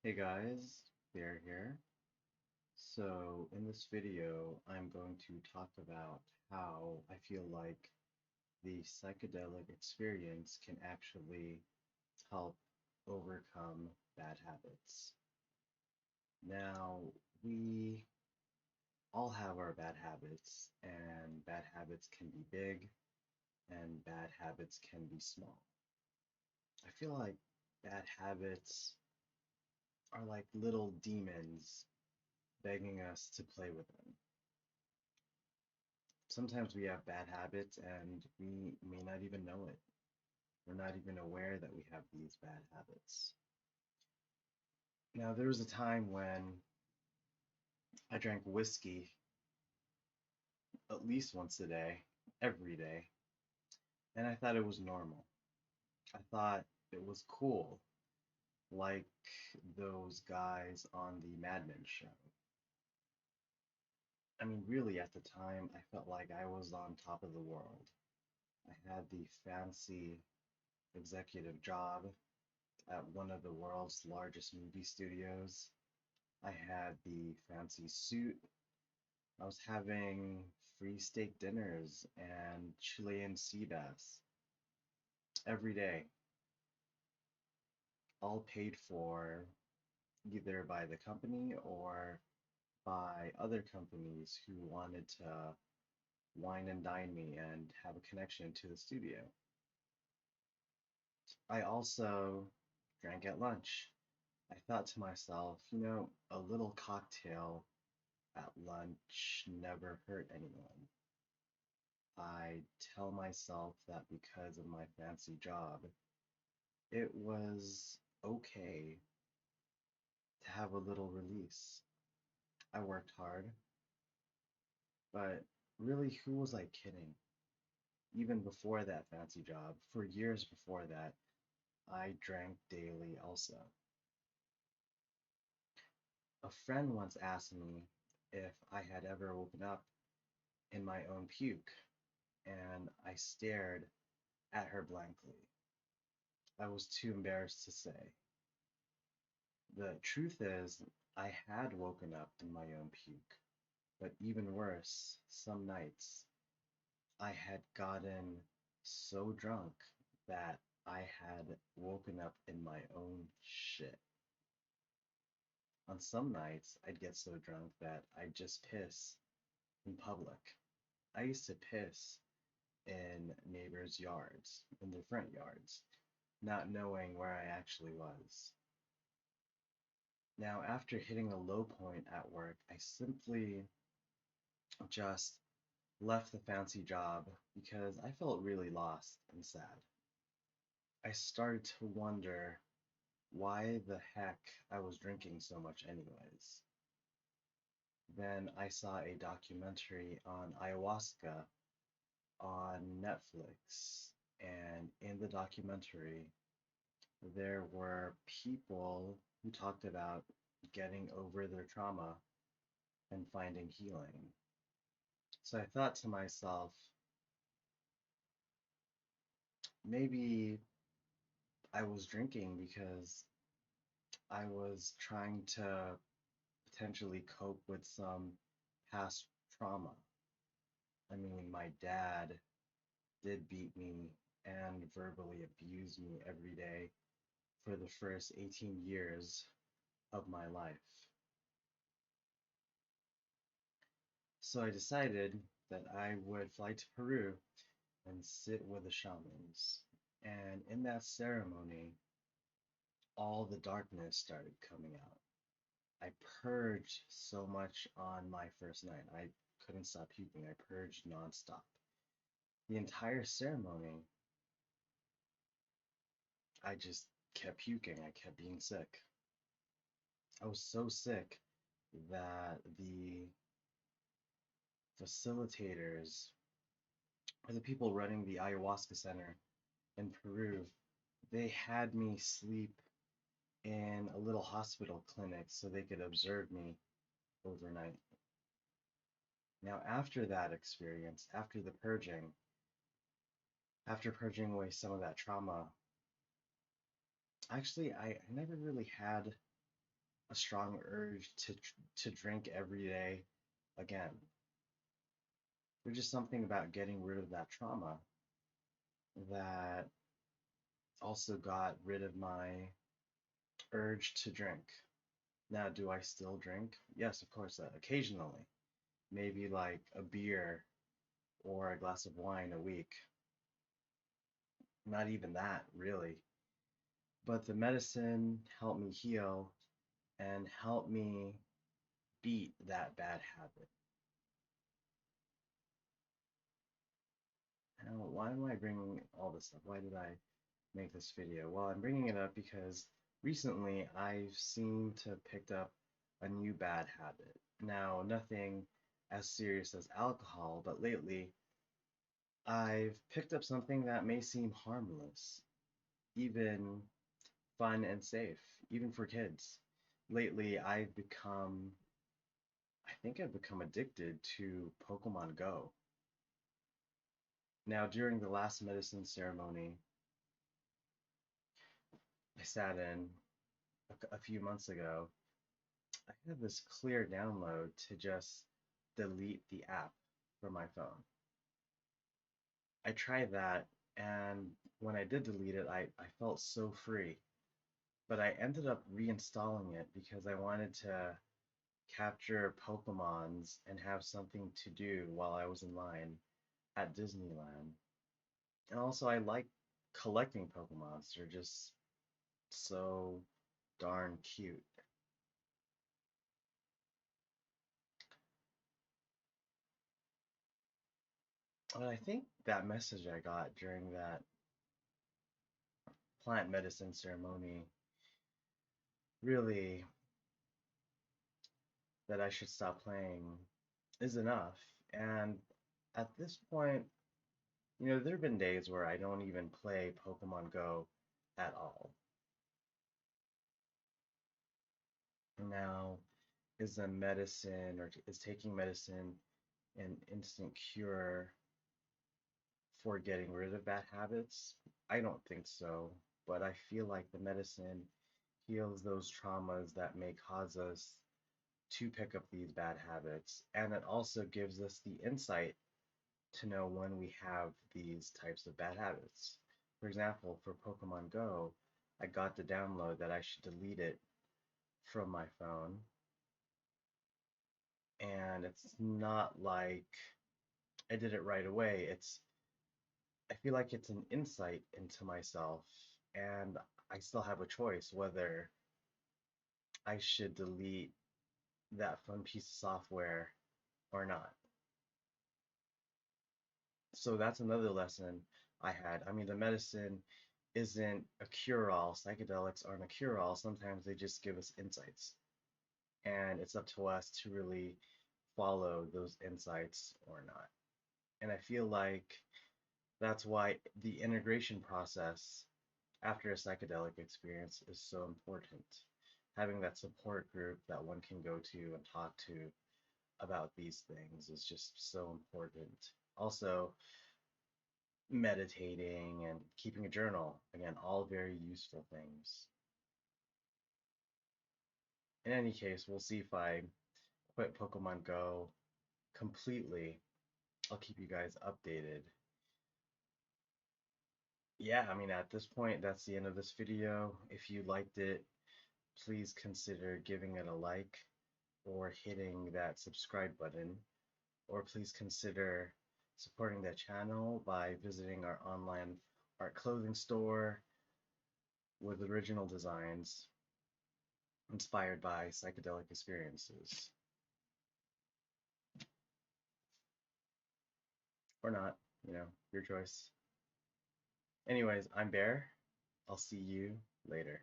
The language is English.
Hey guys, Bear here. So in this video, I'm going to talk about how I feel like the psychedelic experience can actually help overcome bad habits. Now, we all have our bad habits, and bad habits can be big, and bad habits can be small. I feel like bad habits are like little demons begging us to play with them. Sometimes we have bad habits and we may not even know it. We're not even aware that we have these bad habits. Now, there was a time when I drank whiskey at least once a day, every day, and I thought it was normal. I thought it was cool, like those guys on the Mad Men show. I mean, really, at the time, I felt like I was on top of the world. I had the fancy executive job at one of the world's largest movie studios. I had the fancy suit. I was having free steak dinners and Chilean sea bass every day, all paid for either by the company or by other companies who wanted to wine and dine me and have a connection to the studio. I also drank at lunch. I thought to myself, a little cocktail at lunch never hurt anyone. I tell myself that because of my fancy job, it was okay to have a little release. I worked hard, but really, who was I kidding? Even before that fancy job, for years before that, I drank daily also. A friend once asked me if I had ever woken up in my own puke, and I stared at her blankly. I was too embarrassed to say. The truth is, I had woken up in my own puke, but even worse, some nights I had gotten so drunk that I had woken up in my own shit. On some nights, I'd get so drunk that I'd just piss in public. I used to piss in neighbors' yards, in their front yards, not knowing where I actually was. Now, after hitting a low point at work, I simply just left the fancy job because I felt really lost and sad. I started to wonder why the heck I was drinking so much, anyways. Then I saw a documentary on ayahuasca on Netflix, and in the documentary, there were people who talked about getting over their trauma and finding healing. So I thought to myself, maybe I was drinking because I was trying to potentially cope with some past trauma. I mean, my dad did beat me and verbally abuse me every day for the first 18 years of my life. So I decided that I would fly to Peru and sit with the shamans. And in that ceremony, all the darkness started coming out. I purged so much on my first night. I couldn't stop puking. I purged nonstop. The entire ceremony, I just kept puking. I kept being sick. I was so sick that the facilitators, or the people running the ayahuasca center in Peru, they had me sleep in a little hospital clinic so they could observe me overnight. Now, after that experience, after purging away some of that trauma, actually, I never really had a strong urge to drink every day again. There's just something about getting rid of that trauma that also got rid of my urge to drink. Now, do I still drink? Yes, of course, occasionally. Maybe like a beer or a glass of wine a week. Not even that, really. But the medicine helped me heal and helped me beat that bad habit. Now, why am I bringing all this up? Why did I make this video? Well, I'm bringing it up because recently I've seemed to have picked up a new bad habit. Now, nothing as serious as alcohol, but lately I've picked up something that may seem harmless, even fun and safe, even for kids. Lately, I think I've become addicted to Pokemon Go. Now, during the last medicine ceremony I sat in a few months ago, I had this clear download to just delete the app from my phone. I tried that, and when I did delete it, I felt so free. But I ended up reinstalling it because I wanted to capture Pokemons and have something to do while I was in line at Disneyland. And also, I like collecting Pokemons. They're just so darn cute. But I think that message I got during that plant medicine ceremony really that I should stop playing is enough. And at this point, there have been days where I don't even play Pokemon Go at all. Now, is a medicine or is taking medicine an instant cure for getting rid of bad habits? I don't think so, but I feel like the medicine heals those traumas that may cause us to pick up these bad habits, and it also gives us the insight to know when we have these types of bad habits. For example, for Pokemon Go, I got the download that I should delete it from my phone, and it's not like I did it right away. I feel like it's an insight into myself, and I still have a choice whether I should delete that fun piece of software or not. So that's another lesson I had. I mean, the medicine isn't a cure-all. Psychedelics aren't a cure-all. Sometimes they just give us insights, and it's up to us to really follow those insights or not. And I feel like that's why the integration process after a psychedelic experience is so important. Having that support group that one can go to and talk to about these things is just so important. Also, meditating and keeping a journal, again, all very useful things. In any case, we'll see if I quit Pokemon Go completely. I'll keep you guys updated. Yeah, I mean, at this point, that's the end of this video. If you liked it, please consider giving it a like or hitting that subscribe button, or please consider supporting the channel by visiting our online art clothing store with original designs inspired by psychedelic experiences. Or not, your choice. Anyways, I'm Bear. I'll see you later.